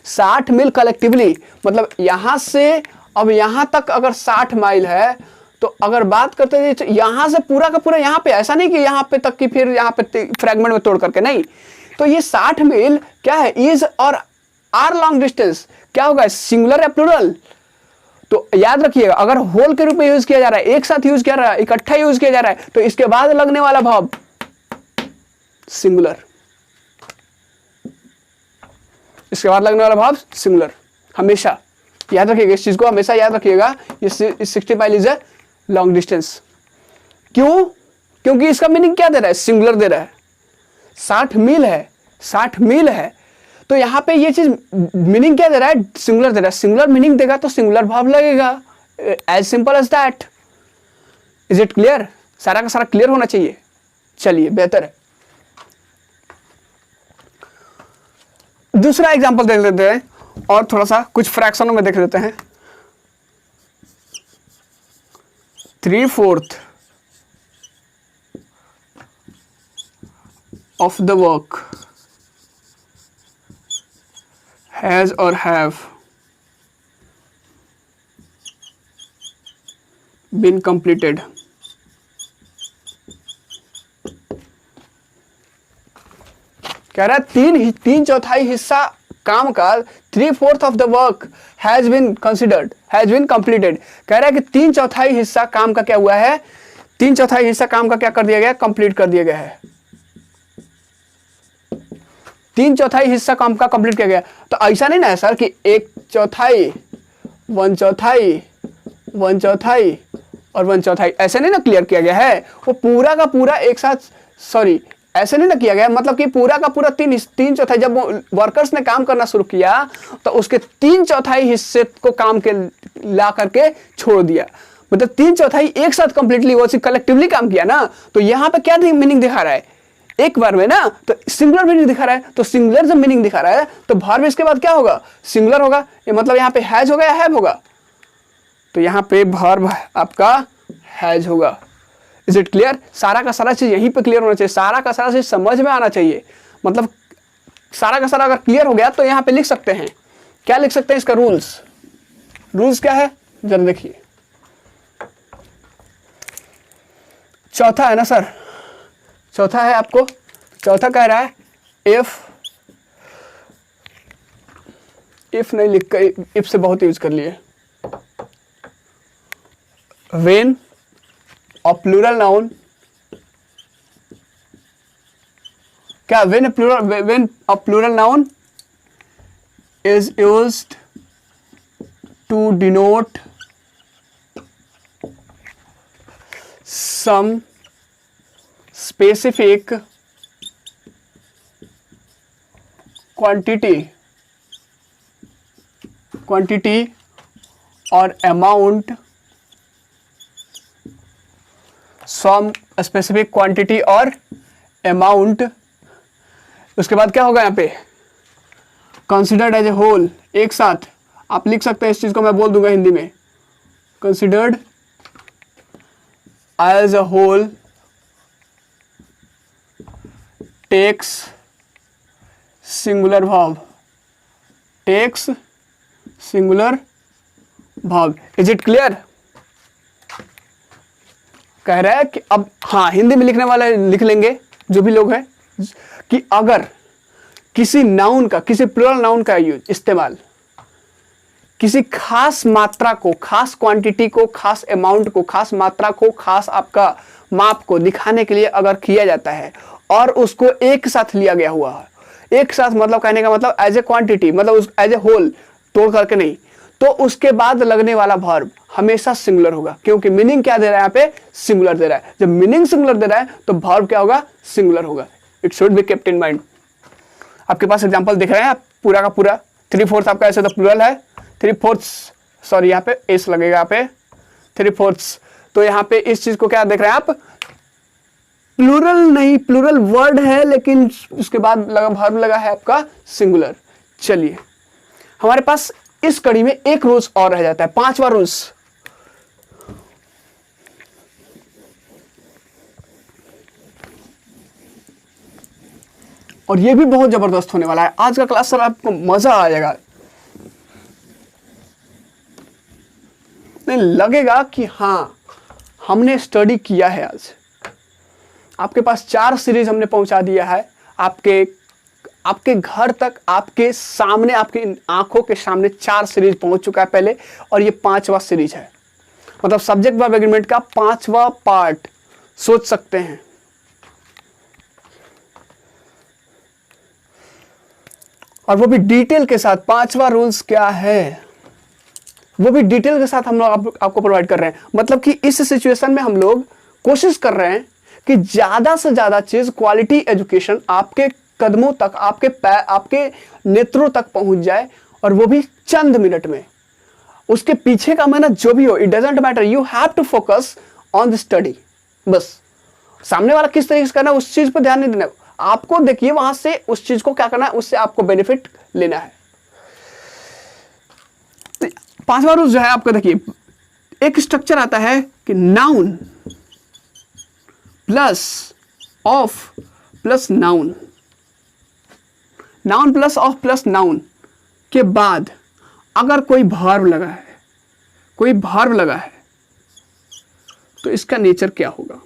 60 मील कलेक्टिवली, मतलब यहां से अब यहां तक अगर 60 माइल है, तो अगर बात करते हैं तो यहां से पूरा का पूरा यहां पे, ऐसा नहीं कि यहां पे तक कि फिर यहां पे फ्रैगमेंट में तोड़ करके नहीं, तो ये 60 मील क्या है, इज और आर लॉन्ग डिस्टेंस क्या होगा, सिंगुलर या प्लूरल। तो याद रखिएगा, अगर होल के रूप में यूज किया जा रहा है, एक साथ यूज किया जा रहा है, इकट्ठा यूज किया जा रहा है, तो इसके बाद लगने वाला वर्ब सिंगुलर, इसके बाद लगने वाला वर्ब सिंगुलर। हमेशा याद रखिएगा इस चीज को, हमेशा याद रखिएगा, ये 60 mile is a long distance. क्यों, क्योंकि इसका मीनिंग क्या दे रहा है, सिंगुलर दे रहा है। 60 मील है, 60 मील है, तो यहां पे ये चीज मीनिंग क्या दे रहा है, सिंगुलर दे रहा है। सिंगुलर मीनिंग देगा तो सिंगुलर वर्ब लगेगा, as simple as that. Is it clear, सारा का सारा क्लियर होना चाहिए। चलिए बेहतर है। दूसरा एग्जांपल देख लेते हैं और थोड़ा सा कुछ फ्रैक्शनों में देख लेते हैं। 3/4 of the work has or have been completed। कह रहा है तीन चौथाई हिस्सा काम का, 3/4 of the work has been considered, has been completed। कह रहा है कि 3/4 हिस्सा काम का क्या हुआ है, 3/4 हिस्सा काम का क्या कर दिया गया, कंप्लीट कर दिया गया है। 3/4 हिस्सा काम का कंप्लीट किया गया। तो ऐसा नहीं ना है सर कि 1/4, 1/4, 1/4 और 1/4, ऐसे नहीं ना क्लियर किया गया है। वो पूरा का पूरा एक साथ, सॉरी ऐसे नहीं ना किया गया, मतलब कि पूरा का पूरा 3/4 जब वर्कर्स ने काम करना शुरू किया तो उसके 3/4 हिस्से को काम के ला करके छोड़ दिया। मतलब 3/4 एक साथ कंप्लीटली वो कलेक्टिवली काम किया ना। तो यहाँ पे क्या मीनिंग दिखा रहा है, एक बार में ना, तो सिंगुलर मीनिंग दिखा रहा है। तो सिंगुलर जब मीनिंग दिखा रहा है तो वर्ब इसके बाद क्या होगा, सिंगुलर होगा। ये मतलब यहाँ पे हैज होगा या हैव होगा, तो यहाँ पे वर्ब आपका हैज होगा। Is it clear? सारा का सारा चीज यहीं पे क्लियर होना चाहिए, सारा का सारा चीज समझ में आना चाहिए। मतलब सारा का सारा अगर क्लियर हो गया तो यहाँ पे लिख सकते हैं, क्या लिख सकते हैं, इसका रूल्स क्या है जरा देखिए। चौथा है ना सर, चौथा है आपको, चौथा कह रहा है इफ नहीं लिख कर, इफ से बहुत यूज कर लिए। व्हेन a plural noun, क्या when a plural noun is used to denote some specific quantity or amount, some specific quantity और amount, उसके बाद क्या होगा यहाँ पे, considered as a whole, एक साथ आप लिख सकते हैं। इस चीज को मैं बोल दूंगा हिंदी में, considered as a whole takes singular verb, takes singular verb। Is it clear? कह रहा है कि अब हाँ हिंदी में लिखने वाले लिख लेंगे जो भी लोग हैं, कि अगर किसी नाउन का, किसी प्लूरल नाउन का यूज, इस्तेमाल किसी खास मात्रा को, खास क्वांटिटी को, खास अमाउंट को, खास मात्रा को, खास आपका माप को दिखाने के लिए अगर किया जाता है और उसको एक साथ लिया गया हुआ है, एक साथ मतलब कहने का मतलब एज ए क्वांटिटी, मतलब एज ए होल, तोड़ करके नहीं, तो उसके बाद लगने वाला वर्ब हमेशा सिंगुलर होगा, क्योंकि मीनिंग क्या दे रहा है यहाँ पे, सिंगुलर दे रहा है। जब मीनिंग सिंगुलर दे रहा है तो वर्ब क्या होगा, सिंगुलर होगा। It should be kept in mind. आपके पास एग्जांपल दिख रहे हैं, आप पूरा का पूरा 3/4 आपका ऐसे तो प्लूरल है, 3/4, सॉरी यहाँ पे एस लगेगा, यहाँ पे 3/4। तो यहाँ पे इस चीज को क्या देख रहे हैं आप, प्लूरल नहीं, प्लूरल वर्ड है लेकिन उसके बाद लगा वर्ब लगा है आपका सिंगुलर। चलिए हमारे पास इस कड़ी में एक रूल्स और रह जाता है, 5वां रूल्स। और ये भी बहुत जबरदस्त होने वाला है आज का क्लास सर, आपको मजा आ जाएगा। नहीं लगेगा कि हाँ हमने स्टडी किया है। आज आपके पास 4 सीरीज हमने पहुंचा दिया है, आपके घर तक, आपके सामने, आपकी आंखों के सामने 4 सीरीज पहुंच चुका है पहले, और ये 5वां सीरीज है। मतलब सब्जेक्ट वर्ब एग्रीमेंट का 5वां पार्ट सोच सकते हैं। और वो भी डिटेल के साथ। 5वां रूल्स क्या है वो भी डिटेल के साथ हम लोग आपको प्रोवाइड कर रहे हैं। मतलब कि इस सिचुएशन में हम लोग कोशिश कर रहे हैं कि ज्यादा से ज्यादा चीज, क्वालिटी एजुकेशन आपके कदमों तक, आपके नेत्रों तक पहुंच जाए, और वो भी चंद मिनट में। उसके पीछे का मेहनत जो भी हो, it doesn't matter, you have to focus on the study. बस सामने वाला किस तरीके से करना है उस चीज पर ध्यान नहीं देना, आपको देखिए वहां से उस चीज को क्या करना है, उससे आपको बेनिफिट लेना है। 5वां रूल जो है आपका, देखिए एक स्ट्रक्चर आता है कि noun plus of plus noun, noun plus of plus noun के बाद अगर कोई वर्ब लगा है, कोई वर्ब लगा है, तो इसका नेचर क्या होगा,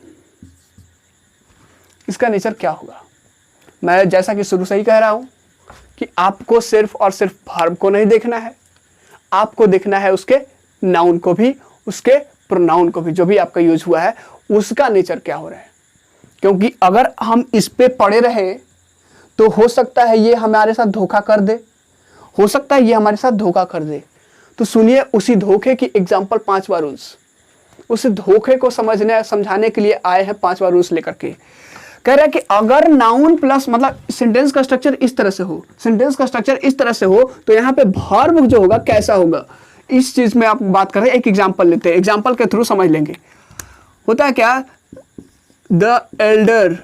इसका नेचर क्या होगा। मैं जैसा कि शुरू से ही कह रहा हूं कि आपको सिर्फ और सिर्फ वर्ब को नहीं देखना है, आपको देखना है उसके नाउन को भी, उसके प्रोनाउन को भी, जो भी आपका यूज हुआ है उसका नेचर क्या हो रहा है। क्योंकि अगर हम इस पे पड़े रहे तो हो सकता है ये हमारे साथ धोखा कर दे, हो सकता है ये हमारे साथ धोखा कर दे। तो सुनिए उसी धोखे की एग्जाम्पल 5वां रूल्स, उस धोखे को समझाने के लिए आए हैं 5वां रूल्स लेकर के। कह रहा है कि अगर नाउन प्लस मतलब सेंटेंस का स्ट्रक्चर इस तरह से हो, सेंटेंस का स्ट्रक्चर इस तरह से हो, तो यहाँ पे वर्ब जो होगा कैसा होगा, इस चीज में आप बात कर रहे हैं। एक एग्जाम्पल लेते हैं, एग्जाम्पल के थ्रू समझ लेंगे। होता है क्या, the Elder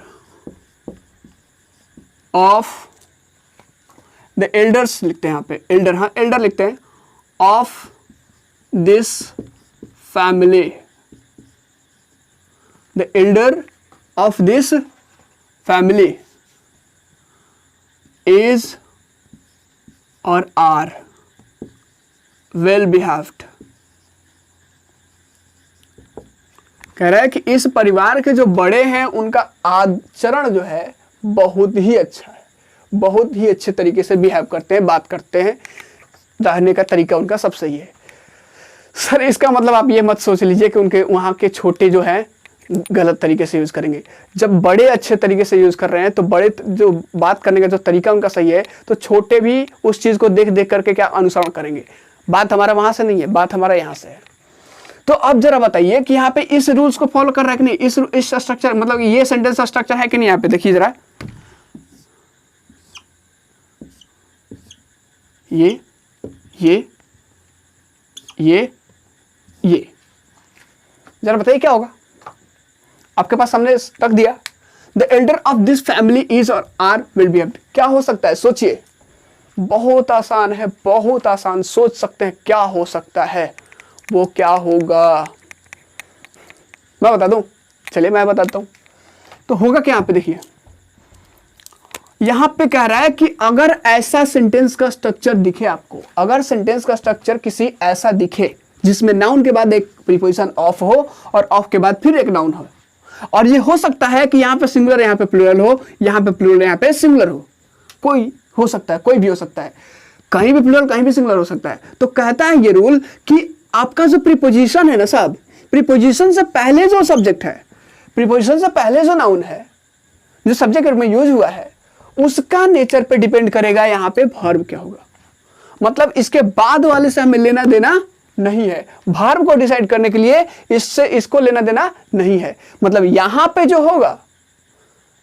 of, the elders लिखते हैं यहाँ पे, एल्डर, हाँ एल्डर लिखते हैं, of this family, the Elder of this family is और आर वेल बिहेव्ड। कह रहा है कि इस परिवार के जो बड़े हैं उनका आचरण जो है बहुत ही अच्छा है, बहुत ही अच्छे तरीके से बिहेव करते हैं, बात करते हैं, रहने का तरीका उनका सब सही है। सर इसका मतलब आप ये मत सोच लीजिए कि उनके वहाँ के छोटे जो हैं गलत तरीके से यूज़ करेंगे। जब बड़े अच्छे तरीके से यूज़ कर रहे हैं तो बड़े जो बात करने का जो तरीका उनका सही है, तो छोटे भी उस चीज़ को देख देख करके क्या अनुसरण करेंगे। बात हमारा वहाँ से नहीं है, बात हमारा यहाँ से है। तो अब जरा बताइए कि यहाँ पे इस रूल्स को फॉलो कर रहा है कि नहीं, इस स्ट्रक्चर मतलब ये सेंटेंस का स्ट्रक्चर है कि नहीं। यहाँ पे देखिए जरा, ये जरा बताइए क्या होगा। आपके पास सामने रख दिया, the Elder of this family is और आर विल बी। क्या हो सकता है, सोचिए, बहुत आसान है, बहुत आसान, सोच सकते हैं क्या हो सकता है, वो क्या होगा मैं बता दूं, चलिए मैं बताता हूं। तो होगा क्या, यहाँ पे देखिए, यहां पे कह रहा है कि अगर ऐसा सेंटेंस का स्ट्रक्चर दिखे आपको, अगर सेंटेंस का स्ट्रक्चर किसी ऐसा दिखे जिसमें नाउन के बाद एक प्रीपोजिशन ऑफ हो और ऑफ के बाद फिर एक नाउन हो, और ये हो सकता है कि यहां पे सिंगुलर यहां पे प्लूरल हो, यहां पे प्लूरल यहां पे सिंगुलर हो, कोई हो सकता है, कोई भी हो सकता है, कहीं भी प्लूरल कहीं भी सिंगुलर हो सकता है। तो कहता है ये रूल कि आपका जो प्रीपोजिशन है ना साहब, प्रीपोजिशन से पहले जो सब्जेक्ट है, प्रीपोजिशन से पहले जो नाउन है, जो सब्जेक्ट में यूज हुआ है, उसका नेचर पे डिपेंड करेगा यहाँ पे वर्ब क्या होगा। मतलब इसके बाद वाले से हमें लेना देना नहीं है, वर्ब को डिसाइड करने के लिए इससे इसको लेना देना नहीं है। मतलब यहाँ पे जो होगा,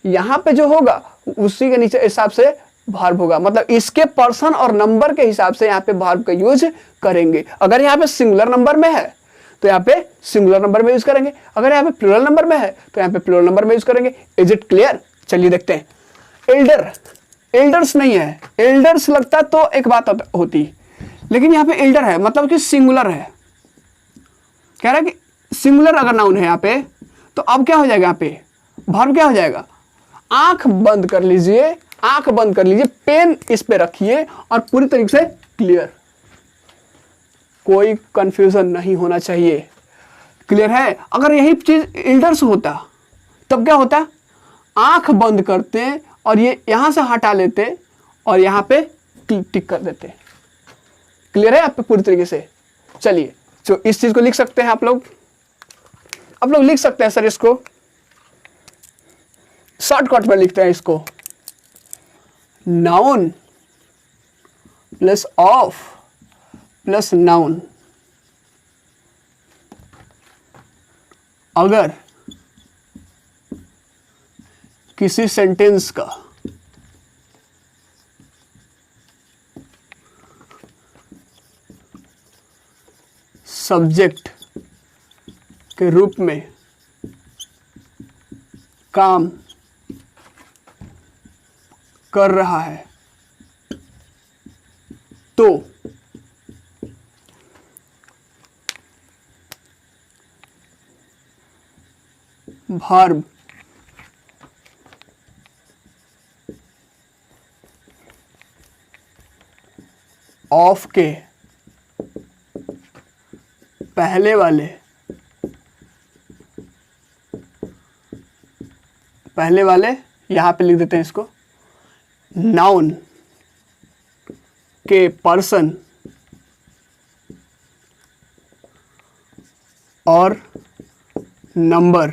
यहाँ पे जो होगा उसी के नीचे हिसाब से वर्ब होगा। मतलब इसके पर्सन और नंबर के हिसाब से यहाँ पे वर्ब का यूज करेंगे। अगर यहाँ पे सिंगुलर नंबर में है तो यहाँ पे सिंगुलर नंबर में यूज करेंगे, अगर यहाँ पे प्लूरल नंबर में है तो यहाँ पे प्लूरल नंबर में यूज करेंगे। Is it clear? चलिए देखते हैं। एल्डर, एल्डर्स नहीं है, एल्डर्स लगता तो एक बात होती, लेकिन यहाँ पे एल्डर है, मतलब कि सिंगुलर है। कह रहा है कि सिंगुलर अगर नाउन है यहाँ पे, तो अब क्या हो जाएगा, यहाँ पे वर्ब क्या हो जाएगा। आंख बंद कर लीजिए, आंख बंद कर लीजिए, पेन इस पे रखिए और पूरी तरीके से क्लियर, कोई कंफ्यूजन नहीं होना चाहिए। क्लियर है? अगर यही चीज एल्डर्स होता तब क्या होता, आंख बंद करते और ये यहां से हटा लेते और यहां पे टिक कर देते। क्लियर है आप पूरी तरीके से? चलिए, तो इस चीज को लिख सकते हैं आप लोग लिख सकते हैं सर, इसको शॉर्टकट में लिखते हैं इसको, noun plus of plus noun. अगर किसी सेंटेंस का सब्जेक्ट के रूप में काम कर रहा है तो वर्ब ऑफ के पहले वाले यहां पे लिख देते हैं इसको, नाउन के पर्सन और नंबर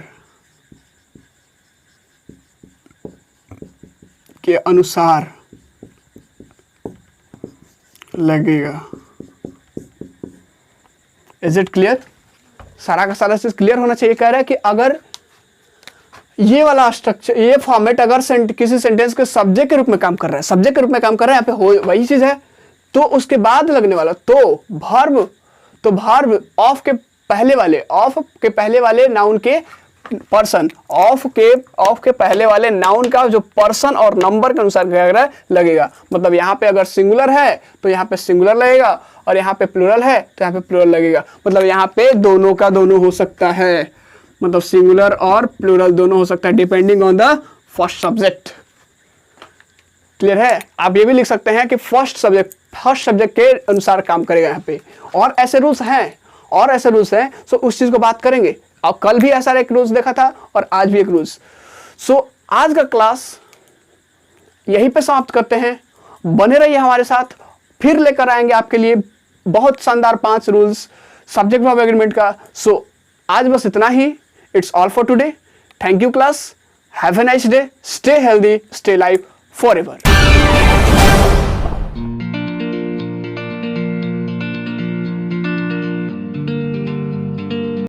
के अनुसार लगेगा। Is it clear? सारा का सारा चीज क्लियर होना चाहिए। कह रहा है कि अगर ये वाला स्ट्रक्चर, ये फॉर्मेट अगर किसी सेंटेंस के सब्जेक्ट के रूप में काम कर रहा है, सब्जेक्ट के रूप में काम कर रहा है, यहाँ पे हो वही चीज है, तो उसके बाद लगने वाला तो वर्ब ऑफ के पहले वाले नाउन के पर्सन, ऑफ के पहले वाले नाउन का जो पर्सन और नंबर के अनुसार लगेगा। मतलब यहाँ पे अगर सिंगुलर है तो यहाँ पे सिंगुलर लगेगा, और यहाँ पे प्लूरल है तो यहाँ पे प्लूरल लगेगा। मतलब यहाँ पे दोनों का दोनों हो सकता है, मतलब सिंगुलर और प्लूरल दोनों हो सकता है, depending on the first subject. Clear है? आप ये भी लिख सकते हैं कि फर्स्ट सब्जेक्ट के अनुसार काम करेगा यहाँ पे। और ऐसे रूल्स हैं, सो उस चीज को बात करेंगे। और कल भी ऐसा एक रूल्स देखा था और आज भी एक रूल्स। सो आज का क्लास यहीं पे समाप्त करते हैं। बने रहिए हमारे साथ, फिर लेकर आएंगे आपके लिए बहुत शानदार 5 रूल्स सब्जेक्ट वर्ब एग्रीमेंट का। सो आज बस इतना ही। It's all for today. Thank you class. Have a nice day. Stay healthy, stay live forever.